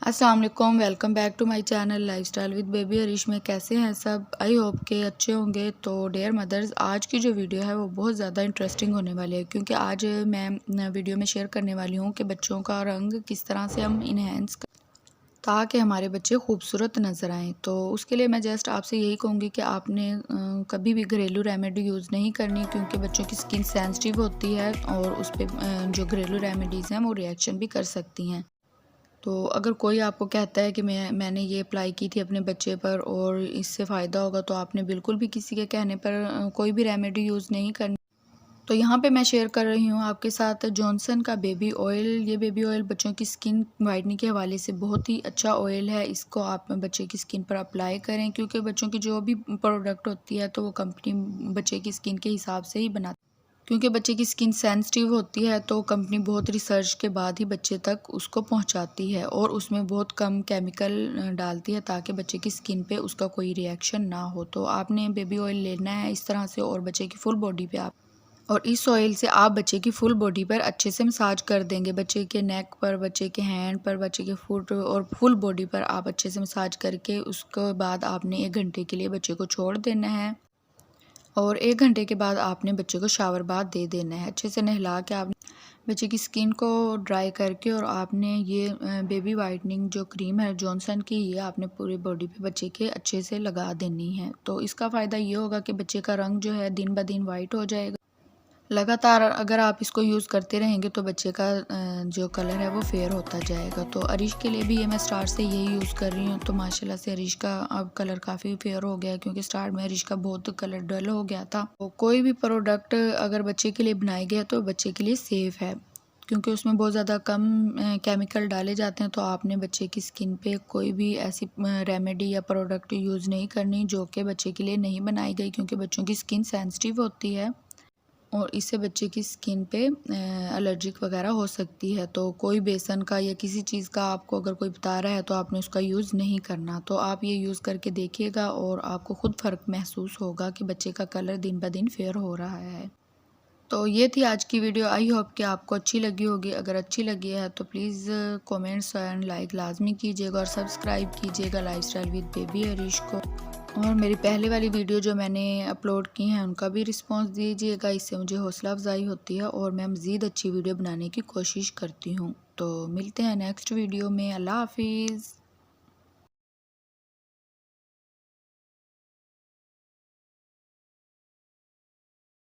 अस्सलाम वालेकुम, welcome back to my channel lifestyle with baby Harish में। कैसे हैं सब? आई होप के अच्छे होंगे। तो डियर मदर्स, आज की जो वीडियो है वो बहुत ज़्यादा इंटरेस्टिंग होने वाली है, क्योंकि आज मैं वीडियो में शेयर करने वाली हूँ कि बच्चों का रंग किस तरह से हम इन्हेंस ताकि हमारे बच्चे खूबसूरत नज़र आएँ। तो उसके लिए मैं जस्ट आपसे यही कहूँगी कि आपने कभी भी घरेलू रेमेडी यूज़ नहीं करनी, क्योंकि बच्चों की स्किन सेंसिटिव होती है और उस पर जो घरेलू रेमेडीज़ हैं वो रिएक्शन भी कर सकती हैं। तो अगर कोई आपको कहता है कि मैंने ये अप्लाई की थी अपने बच्चे पर और इससे फ़ायदा होगा, तो आपने बिल्कुल भी किसी के कहने पर कोई भी रेमेडी यूज़ नहीं करनी। तो यहाँ पे मैं शेयर कर रही हूँ आपके साथ जॉनसन का बेबी ऑयल। ये बेबी ऑयल बच्चों की स्किन वाइटनिंग के हवाले से बहुत ही अच्छा ऑयल है। इसको आप बच्चे की स्किन पर अप्लाई करें, क्योंकि बच्चों की जो भी प्रोडक्ट होती है तो वो कंपनी बच्चे की स्किन के हिसाब से ही बनाती है। क्योंकि बच्चे की स्किन सेंसिटिव होती है तो कंपनी बहुत रिसर्च के बाद ही बच्चे तक उसको पहुंचाती है और उसमें बहुत कम केमिकल डालती है, ताकि बच्चे की स्किन पे उसका कोई रिएक्शन ना हो। तो आपने बेबी ऑयल लेना है इस तरह से और बच्चे की फुल बॉडी पे आप और इस ऑयल से आप बच्चे की फुल बॉडी पर अच्छे से मसाज कर देंगे। बच्चे के नेक पर, बच्चे के हैंड पर, बच्चे के फुट और फुल बॉडी पर आप अच्छे से मसाज करके उसके बाद आपने 1 घंटे के लिए बच्चे को छोड़ देना है। और 1 घंटे के बाद आपने बच्चे को शावर बाथ दे देना है। अच्छे से नहला के आपने बच्चे की स्किन को ड्राई करके और आपने ये बेबी वाइटनिंग जो क्रीम है जॉनसन की, ये आपने पूरी बॉडी पे बच्चे के अच्छे से लगा देनी है। तो इसका फ़ायदा ये होगा कि बच्चे का रंग जो है दिन ब दिन वाइट हो जाएगा। लगातार अगर आप इसको यूज़ करते रहेंगे तो बच्चे का जो कलर है वो फेयर होता जाएगा। तो अरीश के लिए भी ये मैं स्टार्ट से यही यूज़ कर रही हूँ। तो माशाल्लाह से अरीश का अब कलर काफ़ी फेयर हो गया है, क्योंकि स्टार्ट में अरीश का बहुत कलर डल हो गया था। तो कोई भी प्रोडक्ट अगर बच्चे के लिए बनाया गया तो बच्चे के लिए सेफ़ है, क्योंकि उसमें बहुत ज़्यादा कम केमिकल डाले जाते हैं। तो आपने बच्चे की स्किन पे कोई भी ऐसी रेमेडी या प्रोडक्ट यूज़ नहीं करनी जो कि बच्चे के लिए नहीं बनाई गई, क्योंकि बच्चों की स्किन सेंसिटिव होती है और इससे बच्चे की स्किन पे एलर्जिक वगैरह हो सकती है। तो कोई बेसन का या किसी चीज़ का आपको अगर कोई बता रहा है तो आपने उसका यूज़ नहीं करना। तो आप ये यूज़ करके देखिएगा और आपको ख़ुद फ़र्क महसूस होगा कि बच्चे का कलर दिन ब दिन फेयर हो रहा है। तो ये थी आज की वीडियो। आई होप कि आपको अच्छी लगी होगी। अगर अच्छी लगी है तो प्लीज़ कमेंट्स एंड लाइक लाजमी कीजिएगा और सब्सक्राइब कीजिएगा लाइफस्टाइल विद बेबी हरीश को। और मेरी पहले वाली वीडियो जो मैंने अपलोड की हैं उनका भी रिस्पांस दीजिएगा, इससे मुझे हौसला अफजाई होती है और मैं मज़ीद अच्छी वीडियो बनाने की कोशिश करती हूँ। तो मिलते हैं नेक्स्ट वीडियो में। अल्लाह हाफिज़।